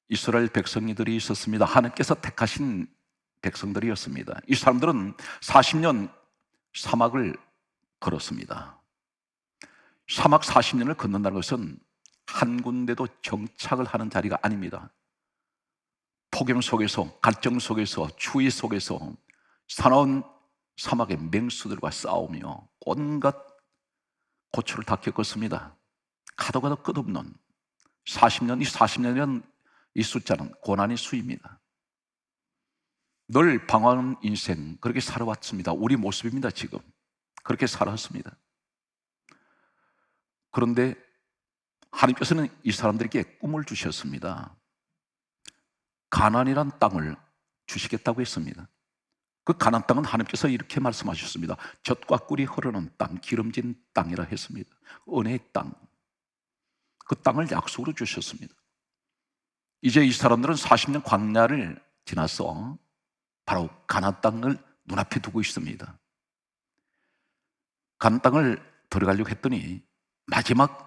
이스라엘 백성들이 있었습니다. 하나님께서 택하신 백성들이었습니다. 이 사람들은 40년 사막을 걸었습니다. 사막 40년을 걷는다는 것은 한 군데도 정착을 하는 자리가 아닙니다. 폭염 속에서, 갈증 속에서, 추위 속에서 사나운 사막의 맹수들과 싸우며 온갖 고초를 다 겪었습니다. 가도 가도 끝없는 40년, 이 40년이라는 이 숫자는 고난의 수입니다. 늘 방황하는 인생, 그렇게 살아왔습니다. 우리 모습입니다. 지금 그렇게 살았습니다. 그런데 하나님께서는 이 사람들에게 꿈을 주셨습니다. 가나안이란 땅을 주시겠다고 했습니다. 그 가나안 땅은 하나님께서 이렇게 말씀하셨습니다. 젖과 꿀이 흐르는 땅, 기름진 땅이라 했습니다. 은혜의 땅, 그 땅을 약속으로 주셨습니다. 이제 이 사람들은 40년 광야를 지나서 바로 가나안 땅을 눈앞에 두고 있습니다. 가나안 땅을 들어가려고 했더니 마지막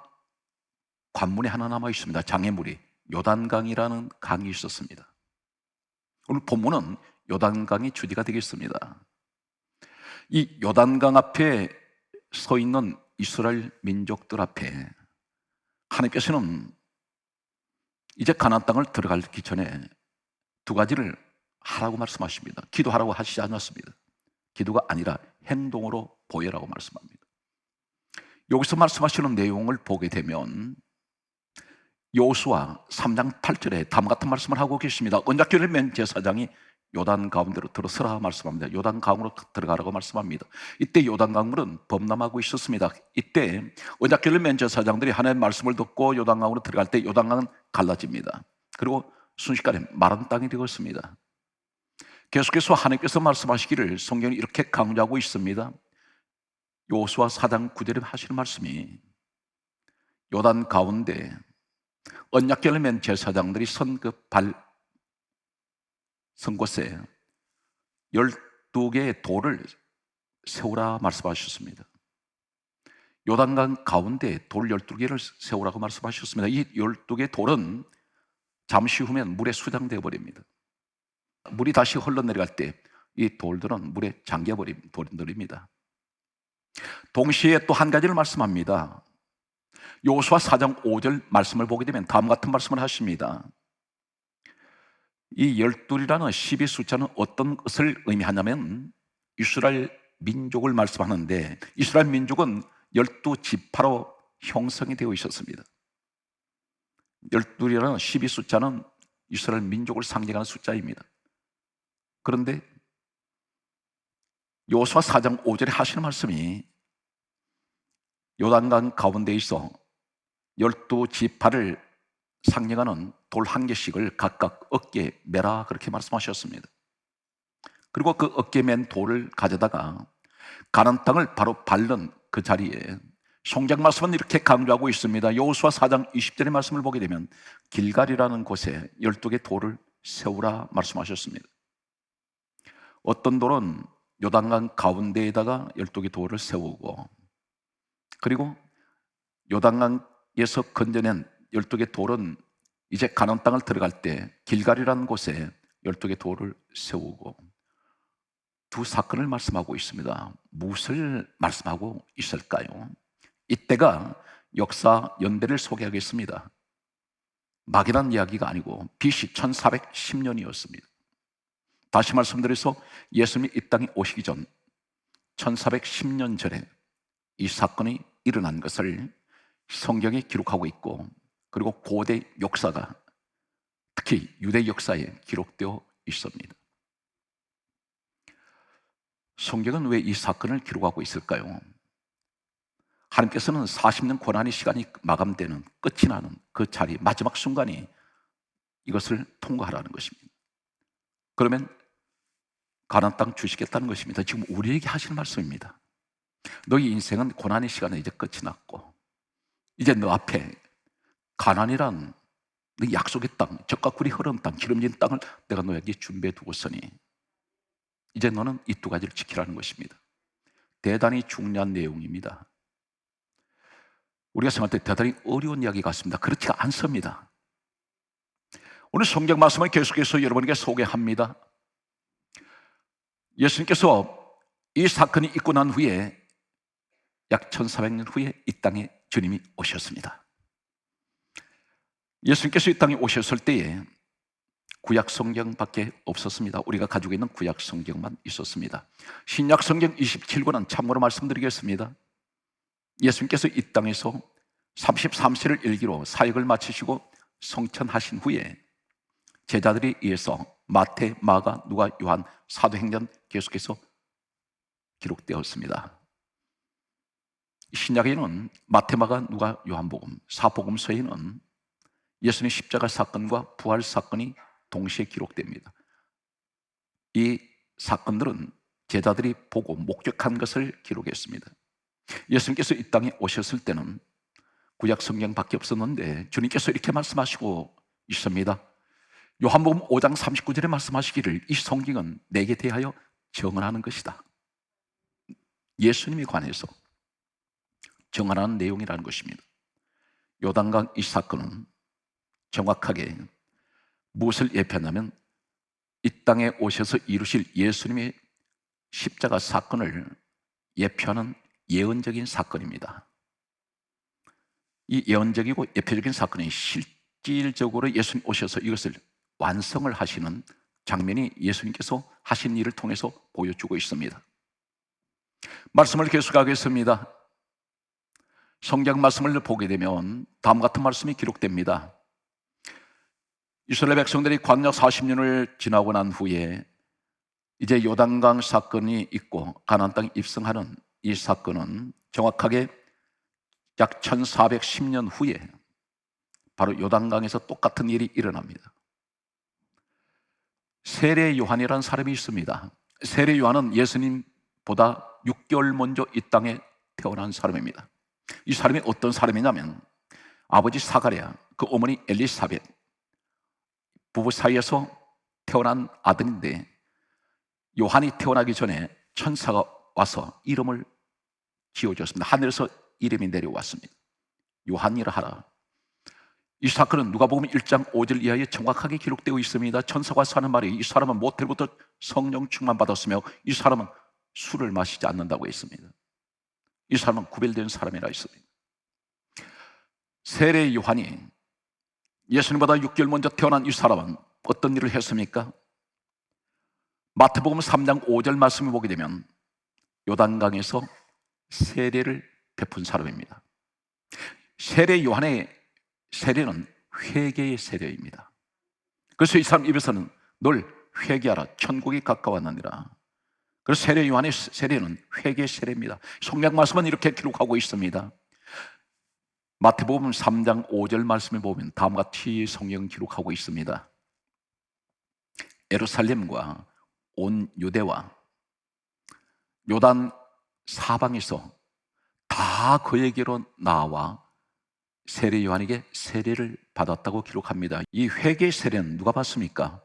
관문에 하나 남아 있습니다. 장애물이 요단강이라는 강이 있었습니다. 오늘 본문은 요단강이 주제가 되겠습니다. 이 요단강 앞에 서 있는 이스라엘 민족들 앞에 하나님께서는 이제 가나안 땅을 들어가기 전에 두 가지를 하라고 말씀하십니다. 기도하라고 하시지 않았습니다. 기도가 아니라 행동으로 보여라고 말씀합니다. 여기서 말씀하시는 내용을 보게 되면 여호수아 3장 8절에 다음 같은 말씀을 하고 계십니다. 언약궤를 맨 제사장이 요단 가운데로 들어서라 말씀합니다. 요단 강으로 들어가라고 말씀합니다. 이때 요단 강물은 범람하고 있었습니다. 이때 언약궤를 맨 제사장들이 하나님의 말씀을 듣고 요단 강으로 들어갈 때 요단 강은 갈라집니다. 그리고 순식간에 마른 땅이 되었습니다. 계속해서 하나님께서 말씀하시기를 성경이 이렇게 강조하고 있습니다. 여호수아 4장 9절에 하시는 말씀이 요단 가운데 언약궤를 맨 제사장들이 선 곳에 12개의 돌을 세우라 말씀하셨습니다. 요단강 가운데 돌 12개를 세우라고 말씀하셨습니다. 이 12개의 돌은 잠시 후면 물에 수장되어 버립니다. 물이 다시 흘러내려갈 때 이 돌들은 물에 잠겨버린 돌들입니다. 동시에 또 한 가지를 말씀합니다. 여호수아 4장 5절 말씀을 보게 되면 다음 같은 말씀을 하십니다. 이 12이라는 12 숫자는 어떤 것을 의미하냐면 이스라엘 민족을 말씀하는데 이스라엘 민족은 12지파로 형성이 되어 있었습니다. 12이라는 12 숫자는 이스라엘 민족을 상징하는 숫자입니다. 그런데 여호수아 4장 5절에 하시는 말씀이 요단강 가운데 있어 12지파를 상징하는 돌 한 개씩을 각각 어깨에 매라 그렇게 말씀하셨습니다. 그리고 그 어깨에 맨 돌을 가져다가 가나안 땅을 바로 밟는 그 자리에 성경 말씀은 이렇게 강조하고 있습니다. 여호수아 4장 20절의 말씀을 보게 되면 길갈이라는 곳에 12개 돌을 세우라 말씀하셨습니다. 어떤 돌은 요단강 가운데에다가 12개 돌을 세우고 그리고 요단강에서 건져낸 12개 돌은 이제 가나안 땅을 들어갈 때 길갈이라는 곳에 12개 돌을 세우고 두 사건을 말씀하고 있습니다. 무엇을 말씀하고 있을까요? 이때가 역사 연대를 소개하겠습니다. 막연한 이야기가 아니고 BC 1410년이었습니다. 다시 말씀드려서 예수님이 이 땅에 오시기 전 1410년 전에 이 사건이 일어난 것을 성경에 기록하고 있고 그리고 고대 역사가 특히 유대 역사에 기록되어 있습니다. 성경은 왜 이 사건을 기록하고 있을까요? 하나님께서는 40년 고난의 시간이 마감되는 끝이 나는 그 자리 마지막 순간이 이것을 통과하라는 것입니다. 그러면 가나안 땅 주시겠다는 것입니다. 지금 우리에게 하시는 말씀입니다. 너희 인생은 고난의 시간에 이제 끝이 났고 이제 너 앞에 가나안이란 너 약속의 땅, 젖과 꿀이 흐르는 땅, 기름진 땅을 내가 너에게 준비해 두었으니 이제 너는 이 두 가지를 지키라는 것입니다. 대단히 중요한 내용입니다. 우리가 생각할 때 대단히 어려운 이야기 같습니다. 그렇지가 않습니다. 오늘 성경 말씀을 계속해서 여러분에게 소개합니다. 예수님께서 이 사건이 있고 난 후에 약 1400년 후에 이 땅에 주님이 오셨습니다. 예수님께서 이 땅에 오셨을 때에 구약 성경밖에 없었습니다. 우리가 가지고 있는 구약 성경만 있었습니다. 신약 성경 27권은 참고로 말씀드리겠습니다. 예수님께서 이 땅에서 33세를 일기로 사역을 마치시고 성천하신 후에 제자들에 의해서 마태, 마가, 누가, 요한, 사도행전 계속해서 기록되었습니다. 신약에는 마태, 마가, 누가, 요한복음, 사복음서에는 예수님 십자가 사건과 부활 사건이 동시에 기록됩니다. 이 사건들은 제자들이 보고 목격한 것을 기록했습니다. 예수님께서 이 땅에 오셨을 때는 구약 성경밖에 없었는데 주님께서 이렇게 말씀하시고 있습니다. 요한복음 5장 39절에 말씀하시기를 이 성경은 내게 대하여 증언하는 것이다. 예수님에 관해서 증언하는 내용이라는 것입니다. 요단강 이 사건은 정확하게 무엇을 예표하냐면 이 땅에 오셔서 이루실 예수님의 십자가 사건을 예표하는 예언적인 사건입니다. 이 예언적이고 예표적인 사건이 실질적으로 예수님 오셔서 이것을 완성을 하시는 장면이 예수님께서 하신 일을 통해서 보여주고 있습니다. 말씀을 계속하겠습니다. 성경 말씀을 보게 되면 다음 같은 말씀이 기록됩니다. 이스라엘 백성들이 광야 40년을 지나고 난 후에 이제 요단강 사건이 있고 가나안 땅에 입성하는 이 사건은 정확하게 약 1410년 후에 바로 요단강에서 똑같은 일이 일어납니다. 세례 요한이라는 사람이 있습니다. 세례 요한은 예수님보다 6개월 먼저 이 땅에 태어난 사람입니다. 이 사람이 어떤 사람이냐면 아버지 사가랴, 그 어머니 엘리사벳 부부 사이에서 태어난 아들인데 요한이 태어나기 전에 천사가 와서 이름을 지어줬습니다. 하늘에서 이름이 내려왔습니다. 요한이라 하라. 이 사건은 누가복음 1장 5절 이하에 정확하게 기록되어 있습니다. 천사가 하는 말이 이 사람은 모태부터 성령 충만 받았으며 이 사람은 술을 마시지 않는다고 했습니다. 이 사람은 구별된 사람이라 했습니다. 세례 요한이 예수님보다 6개월 먼저 태어난 이 사람은 어떤 일을 했습니까? 마태복음 3장 5절 말씀을 보게 되면 요단강에서 세례를 베푼 사람입니다. 세례 요한의 세례는 회개의 세례입니다. 그래서 이 사람 입에서는 널 회개하라, 천국이 가까웠느니라. 그래서 세례 요한의 세례는 회개의 세례입니다. 성경 말씀은 이렇게 기록하고 있습니다. 마태복음 3장 5절 말씀을 보면 다음과 같이 성경 기록하고 있습니다. 예루살렘과 온 유대와 요단 사방에서 다 그에게로 나와 세례 요한에게 세례를 받았다고 기록합니다. 이 회개 세례는 누가 받습니까?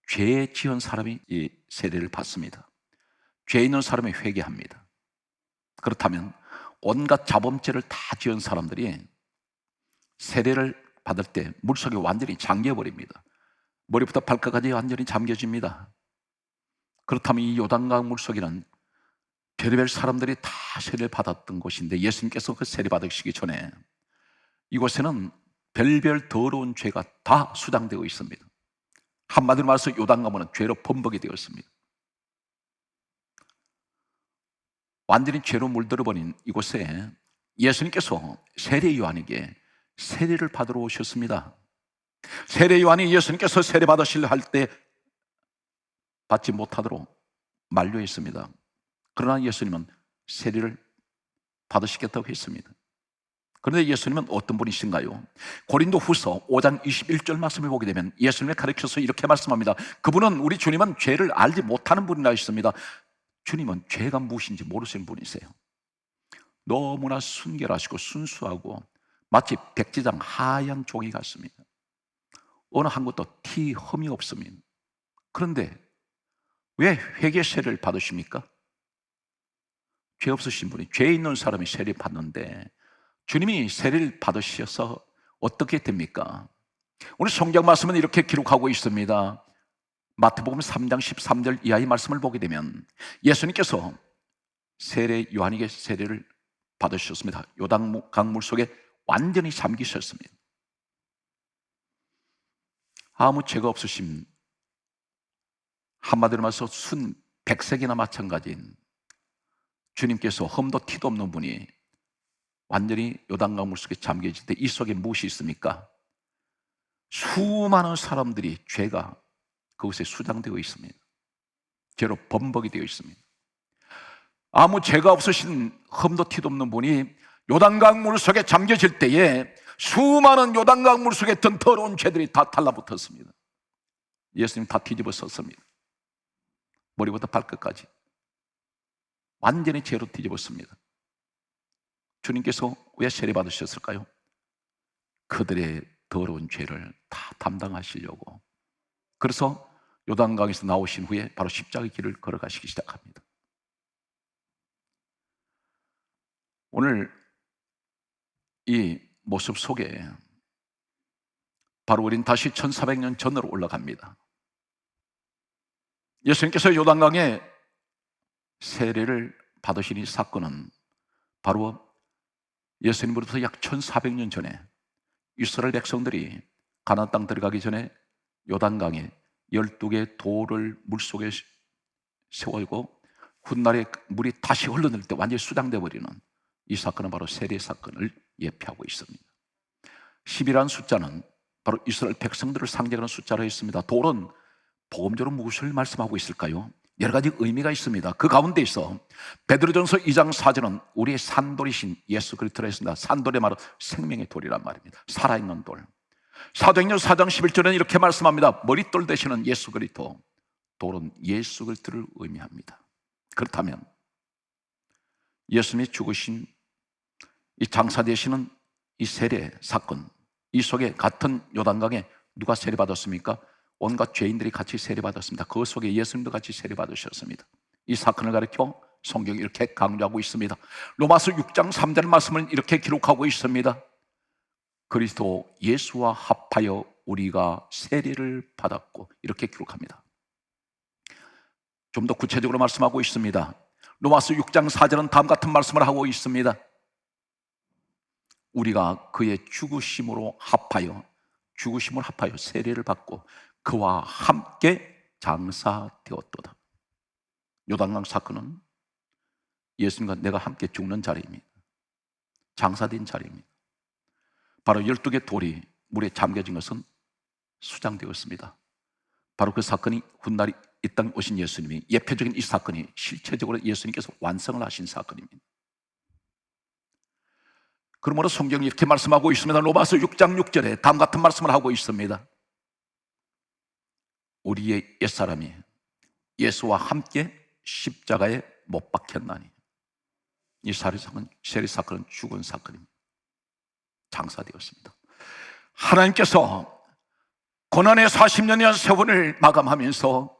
죄 지은 사람이 이 세례를 받습니다. 죄 있는 사람이 회개합니다. 그렇다면 온갖 자범죄를 다 지은 사람들이 세례를 받을 때 물속에 완전히 잠겨버립니다. 머리부터 발끝까지 완전히 잠겨집니다. 그렇다면 이 요단강 물속에는 별의별 사람들이 다 세례를 받았던 곳인데 예수님께서 그 세례 받으시기 전에 이곳에는 별별 더러운 죄가 다 수장되어 있습니다. 한마디로 말해서 요단강은 죄로 범벅이 되었습니다. 완전히 죄로 물들어 버린 이곳에 예수님께서 세례 요한에게 세례를 받으러 오셨습니다. 세례 요한이 예수님께서 세례 받으시려 할 때 받지 못하도록 만류했습니다. 그러나 예수님은 세례를 받으시겠다고 했습니다. 그런데 예수님은 어떤 분이신가요? 고린도 후서 5장 21절 말씀을 보게 되면 예수님을 가르쳐서 이렇게 말씀합니다. 그분은, 우리 주님은 죄를 알지 못하는 분이라 했습니다. 주님은 죄가 무엇인지 모르시는 분이세요. 너무나 순결하시고 순수하고 마치 백지장 하얀 종이 같습니다. 어느 한 것도 티 흠이 없습니다. 그런데 왜 회개 세례를 받으십니까? 죄 없으신 분이, 죄 있는 사람이 세례 받는데 주님이 세례를 받으셔서 어떻게 됩니까? 오늘 성경 말씀은 이렇게 기록하고 있습니다. 마태복음 3장 13절 이하의 말씀을 보게 되면 예수님께서 세례 요한에게 세례를 받으셨습니다. 요단강 물속에 완전히 잠기셨습니다. 아무 죄가 없으신, 한마디로 말해서 순 백색이나 마찬가지인 주님께서 흠도 티도 없는 분이 완전히 요단강 물속에 잠겨질 때 이 속에 무엇이 있습니까? 수많은 사람들이 죄가 그곳에 수장되어 있습니다. 죄로 범벅이 되어 있습니다. 아무 죄가 없으신 흠도 티도 없는 분이 요단강 물속에 잠겨질 때에 수많은 요단강 물속에 든 더러운 죄들이 다 달라붙었습니다. 예수님 다 뒤집어 썼습니다. 머리부터 발끝까지 완전히 죄로 뒤집었습니다. 주님께서 왜 세례 받으셨을까요? 그들의 더러운 죄를 다 담당하시려고. 그래서 요단강에서 나오신 후에 바로 십자가의 길을 걸어가시기 시작합니다. 오늘 이 모습 속에 바로 우린 다시 1400년 전으로 올라갑니다. 예수님께서 요단강에 세례를 받으신 이 사건은 바로 예수님으로부터 약 1400년 전에 이스라엘 백성들이 가나안 땅 들어가기 전에 요단강에 12개의 돌을 물속에 세우고 훗날에 물이 다시 흘러낼 때 완전히 수장되어 버리는 이 사건은 바로 세례 사건을 예표하고 있습니다. 10이라는 숫자는 바로 이스라엘 백성들을 상징하는 숫자로 있습니다. 돌은 복음적으로 무엇을 말씀하고 있을까요? 여러 가지 의미가 있습니다. 그 가운데에서 베드로전서 2장 4절은 우리의 산돌이신 예수 그리스도라 했습니다. 산돌의 말은 생명의 돌이란 말입니다. 살아있는 돌. 사도행전 4장 11절은 이렇게 말씀합니다. 머릿돌 되시는 예수 그리스도. 돌은 예수 그리스도를 의미합니다. 그렇다면 예수님이 죽으신 이 장사되시는 이 세례 사건, 이 속에 같은 요단강에 누가 세례받았습니까? 온갖 죄인들이 같이 세례받았습니다. 그 속에 예수님도 같이 세례받으셨습니다. 이 사건을 가리켜 성경이 이렇게 강조하고 있습니다. 로마서 6장 3절 말씀을 이렇게 기록하고 있습니다. 그리스도 예수와 합하여 우리가 세례를 받았고, 이렇게 기록합니다. 좀 더 구체적으로 말씀하고 있습니다. 로마서 6장 4절은 다음 같은 말씀을 하고 있습니다. 우리가 그의 죽으심으로 합하여 세례를 받고 그와 함께 장사되었도다. 요단강 사건은 예수님과 내가 함께 죽는 자리입니다. 장사된 자리입니다. 바로 12개 돌이 물에 잠겨진 것은 수장되었습니다. 바로 그 사건이 훗날에 이 땅에 오신 예수님이, 예표적인 이 사건이 실체적으로 예수님께서 완성을 하신 사건입니다. 그러므로 성경이 이렇게 말씀하고 있습니다. 로마서 6장 6절에 다음 같은 말씀을 하고 있습니다. 우리의 옛사람이 예수와 함께 십자가에 못 박혔나니. 이 세례 사건은 죽은 사건입니다. 장사되었습니다. 하나님께서 고난의 40년의 세월을 마감하면서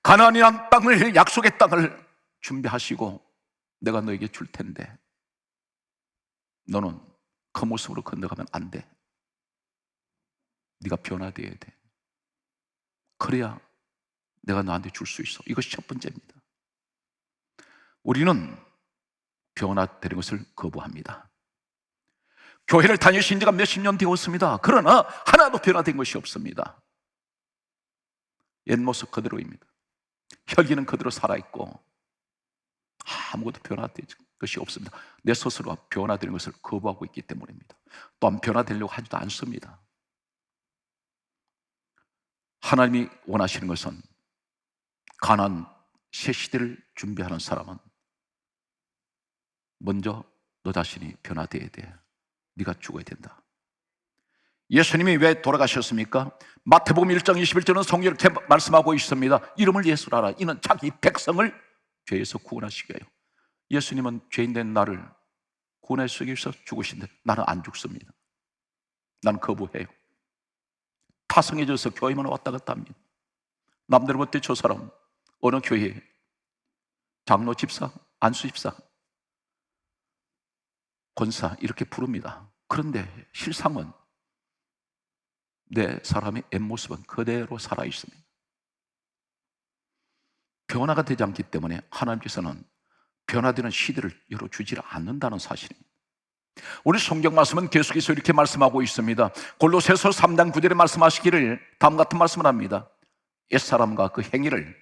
가나안이란 땅을, 약속의 땅을 준비하시고 내가 너에게 줄 텐데 너는 그 모습으로 건너가면 안 돼. 네가 변화되어야 돼. 그래야 내가 너한테 줄 수 있어. 이것이 첫 번째입니다. 우리는 변화되는 것을 거부합니다. 교회를 다니신 지가 몇십 년 되었습니다. 그러나 하나도 변화된 것이 없습니다. 옛 모습 그대로입니다. 혈기는 그대로 살아있고 아무것도 변화된 것이 없습니다. 내 스스로가 변화되는 것을 거부하고 있기 때문입니다. 또한 변화되려고 하지도 않습니다. 하나님이 원하시는 것은 가나안 새 시대를 준비하는 사람은 먼저 너 자신이 변화되어야 돼. 네가 죽어야 된다. 예수님이 왜 돌아가셨습니까? 마태복음 1장 21절은 성경이 이렇게 말씀하고 있습니다. 이름을 예수라 하라. 이는 자기 백성을 죄에서 구원하시게 해요. 예수님은 죄인된 나를 구원하시기 위해서 죽으신데 나는 안 죽습니다. 나는 거부해요. 타성해져서 교회만 왔다 갔다 합니다. 남들 볼 때 저 사람 어느 교회 장로 집사, 안수 집사, 권사 이렇게 부릅니다. 그런데 실상은 내 사람의 옛모습은 그대로 살아있습니다. 변화가 되지 않기 때문에 하나님께서는 변화되는 시대를 열어주지 않는다는 사실입니다. 우리 성경 말씀은 계속해서 이렇게 말씀하고 있습니다. 골로새서 3장 9절에 말씀하시기를 다음 같은 말씀을 합니다. 옛사람과 그 행위를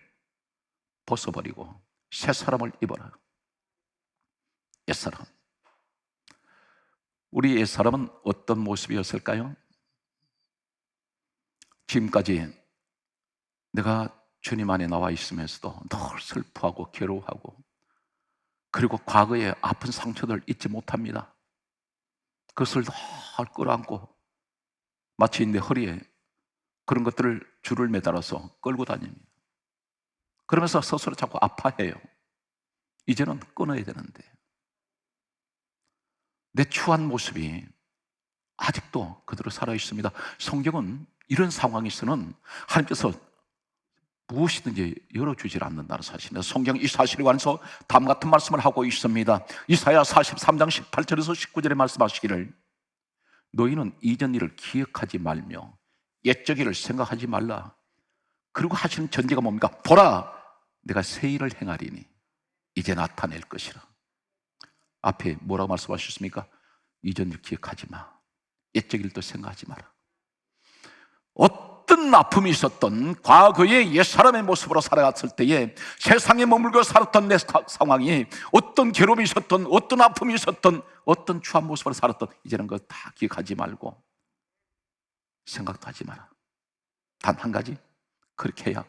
벗어버리고 새사람을 입어라. 옛사람. 우리 옛사람은 어떤 모습이었을까요? 지금까지 내가 주님 안에 나와 있으면서도 늘 슬퍼하고 괴로워하고, 그리고 과거의 아픈 상처들을 잊지 못합니다. 그것을 늘 끌어안고 마치 내 허리에 그런 것들을 줄을 매달아서 끌고 다닙니다. 그러면서 스스로 자꾸 아파해요. 이제는 끊어야 되는데 내 추한 모습이 아직도 그대로 살아있습니다. 성경은 이런 상황에서는 하나님께서 무엇이든지 열어주질 않는다는 사실입니다. 성경 이 사실에 관해서 다음 같은 말씀을 하고 있습니다. 이사야 43장 18절에서 19절에 말씀하시기를 너희는 이전 일을 기억하지 말며 옛적 일을 생각하지 말라. 그리고 하시는 전제가 뭡니까? 보라, 내가 새 일을 행하리니 이제 나타낼 것이라. 앞에 뭐라고 말씀하셨습니까? 이전 일 기억하지 마, 옛적 일도 생각하지 마라. 어떤 아픔이 있었던 과거의 옛사람의 모습으로 살아갔을 때에 세상에 머물고 살았던 내 상황이 어떤 괴로움이 있었던, 어떤 아픔이 있었던, 어떤 추한 모습으로 살았던, 이제는 그거 다 기억하지 말고 생각도 하지 마라. 단 한 가지, 그렇게 해야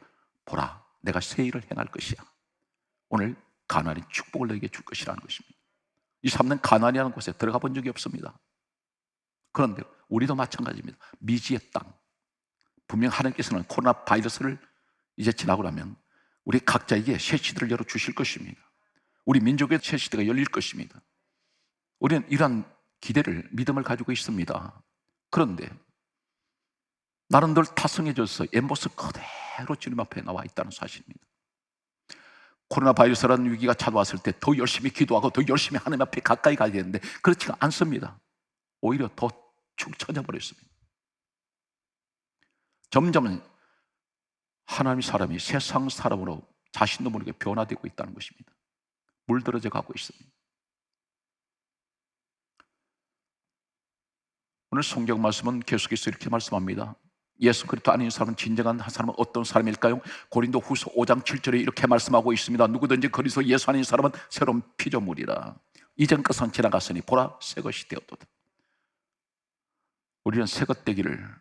보라, 내가 새 일을 행할 것이야. 오늘 가나안의 축복을 너에게 줄 것이라는 것입니다. 이 삶은 가나안이라는 곳에 들어가 본 적이 없습니다. 그런데 우리도 마찬가지입니다. 미지의 땅, 분명 하나님께서는 코로나 바이러스를 이제 지나고 나면 우리 각자에게 새 시대를 열어주실 것입니다. 우리 민족의 새 시대가 열릴 것입니다. 우리는 이러한 기대를, 믿음을 가지고 있습니다. 그런데 나는 늘 타성해져서 옛모습 그대로 주님 앞에 나와 있다는 사실입니다. 코로나 바이러스라는 위기가 찾아왔을 때 더 열심히 기도하고 더 열심히 하나님 앞에 가까이 가야 되는데 그렇지가 않습니다. 오히려 더 축 처져 버렸습니다. 점점 하나님의 사람이 세상 사람으로 자신도 모르게 변화되고 있다는 것입니다. 물들어져 가고 있습니다. 오늘 성경 말씀은 계속해서 이렇게 말씀합니다. 예수 그리스도 아닌 사람은 진정한 한 사람은 어떤 사람일까요? 고린도 후서 5장 7절에 이렇게 말씀하고 있습니다. 누구든지 그리스도 예수 아닌 사람은 새로운 피조물이라. 이전 것은 지나갔으니 보라 새 것이 되었도다. 우리는 새 것 되기를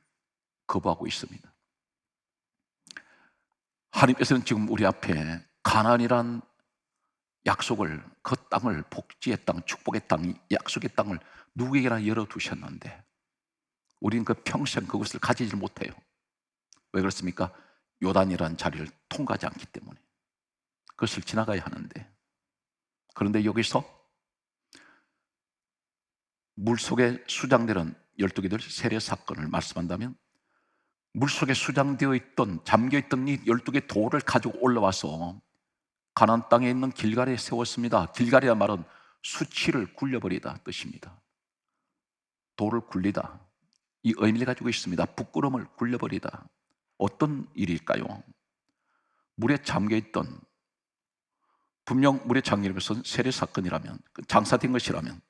거부하고 있습니다. 하나님께서는 지금 우리 앞에 가나안이란 약속을, 그 땅을, 복지의 땅, 축복의 땅, 약속의 땅을 누구에게나 열어두셨는데 우리는 그 평생 그것을 가지질 못해요. 왜 그렇습니까? 요단이라는 자리를 통과하지 않기 때문에. 그것을 지나가야 하는데, 그런데 여기서 물속에 수장되는 12개들 세례 사건을 말씀한다면 물속에 수장되어 있던, 잠겨있던 이 12개 돌을 가지고 올라와서 가나안 땅에 있는 길갈에 세웠습니다. 길갈이란 말은 수치를 굴려버리다 뜻입니다. 돌을 굴리다, 이 의미를 가지고 있습니다. 부끄러움을 굴려버리다. 어떤 일일까요? 물에 잠겨있던, 분명 물에 잠기는 것은 세례 사건이라면, 장사된 것이라면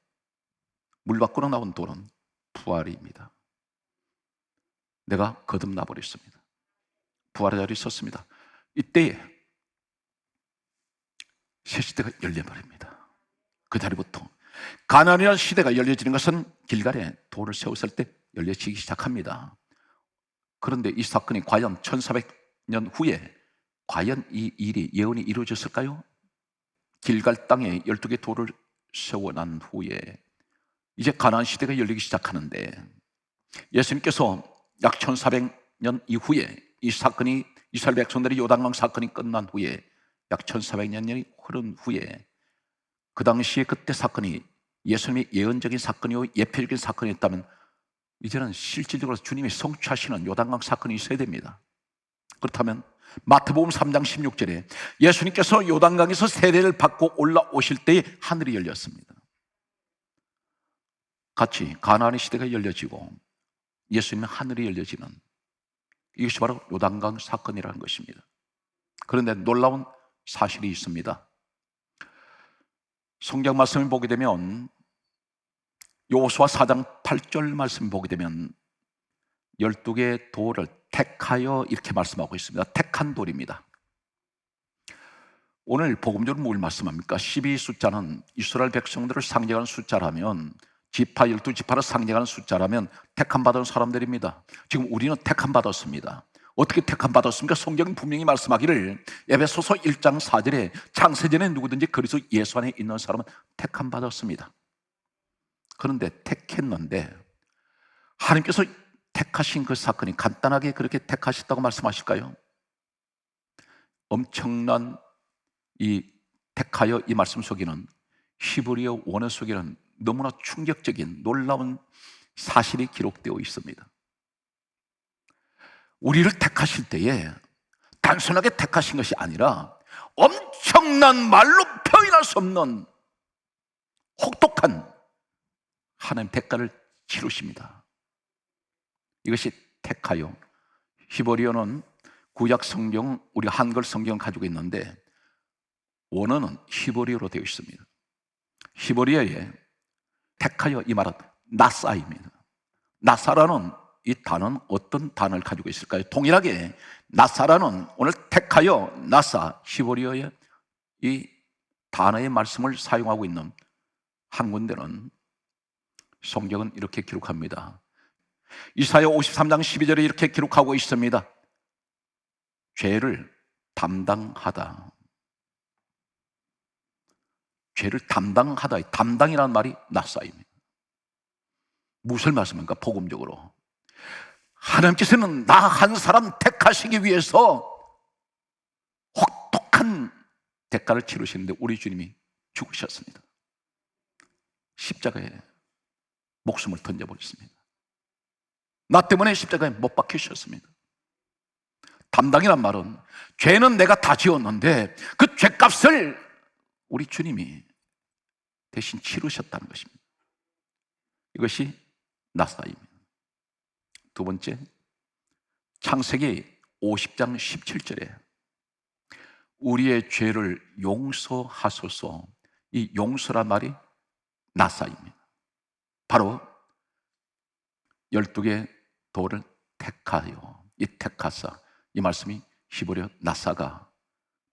물 밖으로 나온 돌은 부활입니다. 내가 거듭나 버렸습니다. 부활의 자리에 섰습니다. 이때에 새 시대가 열려버립니다. 그 자리부터 가나안이라는 시대가 열려지는 것은 길갈에 돌을 세웠을 때 열려지기 시작합니다. 그런데 이 사건이 과연 1400년 후에 과연 이 일이, 예언이 이루어졌을까요? 길갈 땅에 12개 돌을 세워난 후에 이제 가나안 시대가 열리기 시작하는데, 예수님께서 약 1400년 이후에 이 사건이, 이스라엘 백성들의 요단강 사건이 끝난 후에 약 1400년이 흐른 후에, 그 당시에 그때 사건이 예수님의 예언적인 사건이요 예표적인 사건이었다면 이제는 실질적으로 주님이 성취하시는 요단강 사건이 있어야 됩니다. 그렇다면 마태복음 3장 16절에 예수님께서 요단강에서 세례를 받고 올라오실 때에 하늘이 열렸습니다. 같이 가나안의 시대가 열려지고 예수님의 하늘이 열려지는, 이것이 바로 요단강 사건이라는 것입니다. 그런데 놀라운 사실이 있습니다. 성경 말씀을 보게 되면 여호수아 4장 8절 말씀을 보게 되면 12개의 돌을 택하여 이렇게 말씀하고 있습니다. 택한 돌입니다. 오늘 복음적으로 뭘 말씀합니까? 12 숫자는 이스라엘 백성들을 상징하는 숫자라면, 지파 12지파를 상징하는 숫자라면 택함 받은 사람들입니다. 지금 우리는 택함 받았습니다. 어떻게 택함 받았습니까? 성경은 분명히 말씀하기를, 에베소서 1장 4절에 창세전에 누구든지 그리스도 예수 안에 있는 사람은 택함 받았습니다. 그런데 택했는데 하나님께서 택하신 그 사건이 간단하게 그렇게 택하셨다고 말씀하실까요? 엄청난 이 택하여 이 말씀 속에는, 히브리어 원어 속에는 너무나 충격적인 놀라운 사실이 기록되어 있습니다. 우리를 택하실 때에 단순하게 택하신 것이 아니라 엄청난 말로 표현할 수 없는 혹독한 하나님 대가를 치르십니다. 이것이 택하여, 히브리어는 구약 성경, 우리 한글 성경을 가지고 있는데 원어는 히브리어로 되어 있습니다. 히브리어에 택하여 이 말은 나사입니다. 나사라는 이 단어는 어떤 단어를 가지고 있을까요? 동일하게 나사라는, 오늘 택하여 나사, 히브리어의 이 단어의 말씀을 사용하고 있는 한 군데는 성경은 이렇게 기록합니다. 이사야 53장 12절에 이렇게 기록하고 있습니다. 죄를 담당하다. 죄를 담당하다. 담당이라는 말이 나사입니다. 무슨 말씀입니까? 복음적으로 하나님께서는 나 한 사람 택하시기 위해서 혹독한 대가를 치르시는데 우리 주님이 죽으셨습니다. 십자가에 목숨을 던져버렸습니다. 나 때문에 십자가에 못 박히셨습니다. 담당이란 말은 죄는 내가 다 지었는데 그 죄값을 우리 주님이 대신 치르셨다는 것입니다. 이것이 나사입니다. 두 번째, 창세기 50장 17절에 우리의 죄를 용서하소서, 이 용서란 말이 나사입니다. 바로 12개 돌을 택하여, 이 택하사, 이 말씀이 히브리어 나사가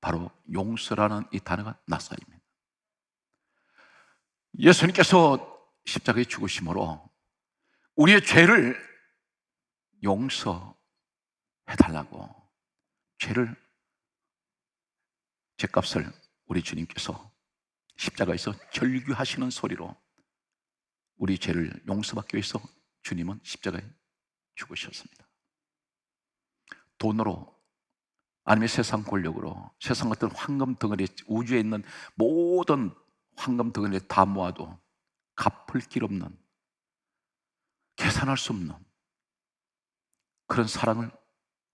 바로 용서라는 이 단어가 나사입니다. 예수님께서 십자가에 죽으심으로 우리의 죄를 용서해달라고, 죄값을 우리 주님께서 십자가에서 절규하시는 소리로 우리 죄를 용서받기 위해서 주님은 십자가에 죽으셨습니다. 돈으로, 아니면 세상 권력으로, 세상 같은 황금 덩어리, 우주에 있는 모든 황금 덩어리를 다 모아도 갚을 길 없는, 계산할 수 없는 그런 사랑을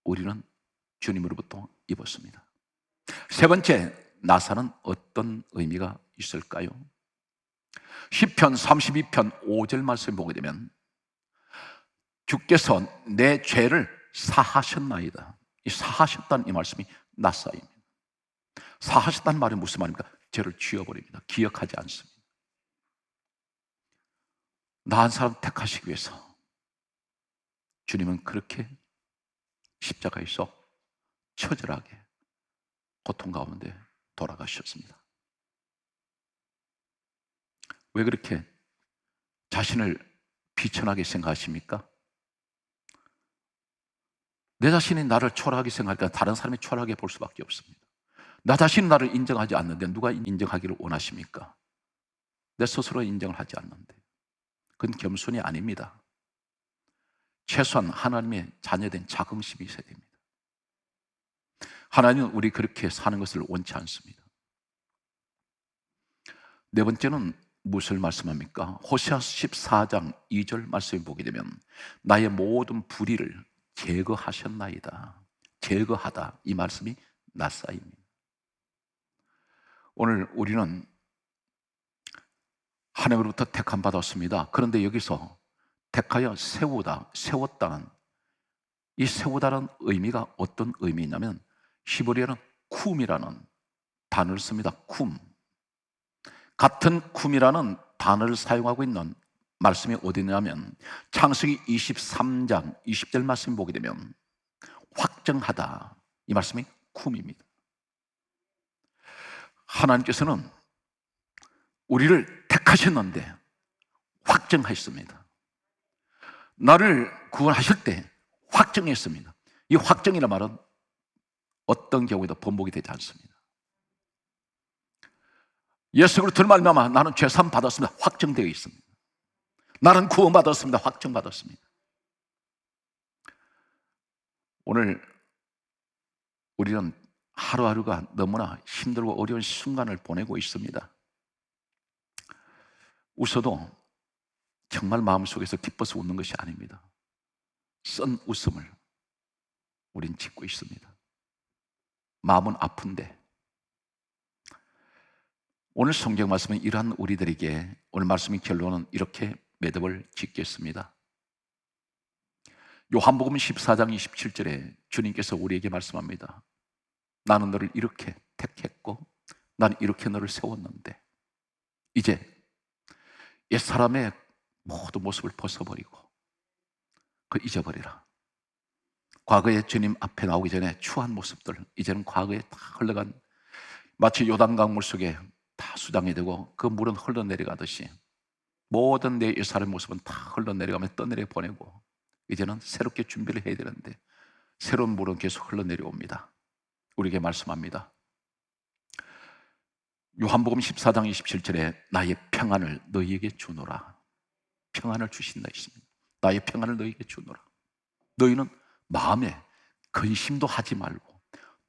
우리는 주님으로부터 입었습니다. 세 번째, 나사는 어떤 의미가 있을까요? 시편 32편 5절 말씀을 보게 되면 주께서 내 죄를 사하셨나이다. 이 사하셨다는 이 말씀이 나사입니다. 사하셨다는 말이 무슨 말입니까? 죄를 지워버립니다. 기억하지 않습니다. 나 한 사람 택하시기 위해서 주님은 그렇게 십자가에서 처절하게 고통 가운데 돌아가셨습니다. 왜 그렇게 자신을 비천하게 생각하십니까? 내 자신이 나를 초라하게 생각하니까 다른 사람이 초라하게 볼 수밖에 없습니다. 나 자신이 나를 인정하지 않는데 누가 인정하기를 원하십니까? 내 스스로 인정을 하지 않는데 그건 겸손이 아닙니다. 최소한 하나님의 자녀된 자긍심이 있어야 됩니다. 하나님은 우리 그렇게 사는 것을 원치 않습니다. 네 번째는 무엇을 말씀합니까? 호세아 14장 2절 말씀을 보게 되면 나의 모든 불의를 제거하셨나이다. 제거하다, 이 말씀이 나사입니다. 오늘 우리는 하나님으로부터 택함 받았습니다. 그런데 여기서 택하여 세우다, 세웠다는 이 세우다는 의미가 어떤 의미냐면 히브리어는 쿰이라는 단어를 씁니다. 쿰. 같은 쿰이라는 단어를 사용하고 있는 말씀이 어디냐면 창세기 23장 20절 말씀 보게 되면 확정하다, 이 말씀이 쿰입니다. 하나님께서는 우리를 택하셨는데 확정하셨습니다. 나를 구원하실 때 확정했습니다. 이 확정이라는 말은 어떤 경우에도 번복이 되지 않습니다. 예수 그리스도를 말미암아 나는 죄사함 받았습니다. 확정되어 있습니다. 나는 구원받았습니다. 확정받았습니다. 오늘 우리는 하루하루가 너무나 힘들고 어려운 순간을 보내고 있습니다. 웃어도 정말 마음속에서 기뻐서 웃는 것이 아닙니다. 쓴 웃음을 우린 짓고 있습니다. 마음은 아픈데 오늘 성경 말씀은 이러한 우리들에게 오늘 말씀의 결론은 이렇게 매듭을 짓겠습니다. 요한복음 14장 27절에 주님께서 우리에게 말씀합니다. 나는 너를 이렇게 택했고 나는 이렇게 너를 세웠는데 이제 옛사람의 모든 모습을 벗어버리고 그 잊어버리라. 과거에 주님 앞에 나오기 전에 추한 모습들 이제는 과거에 다 흘러간, 마치 요단강 물 속에 다 수장이 되고 그 물은 흘러내려가듯이 모든 내 옛사람의 모습은 다 흘러내려가며 떠내려 보내고 이제는 새롭게 준비를 해야 되는데 새로운 물은 계속 흘러내려옵니다. 우리에게 말씀합니다. 요한복음 14장 27절에 나의 평안을 너희에게 주노라. 평안을 주신다 했습니다. 나의 평안을 너희에게 주노라. 너희는 마음에 근심도 하지 말고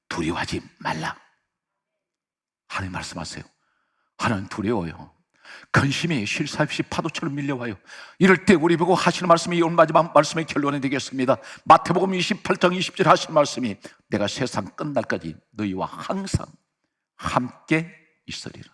두려워하지 말라. 하나님 말씀하세요. 하나님 두려워요. 근심이 쉴 새 없이 파도처럼 밀려와요. 이럴 때 우리 보고 하시는 말씀이 오늘 마지막 말씀의 결론이 되겠습니다. 마태복음 28장 20절 하시는 말씀이 내가 세상 끝날까지 너희와 항상 함께 있으리라.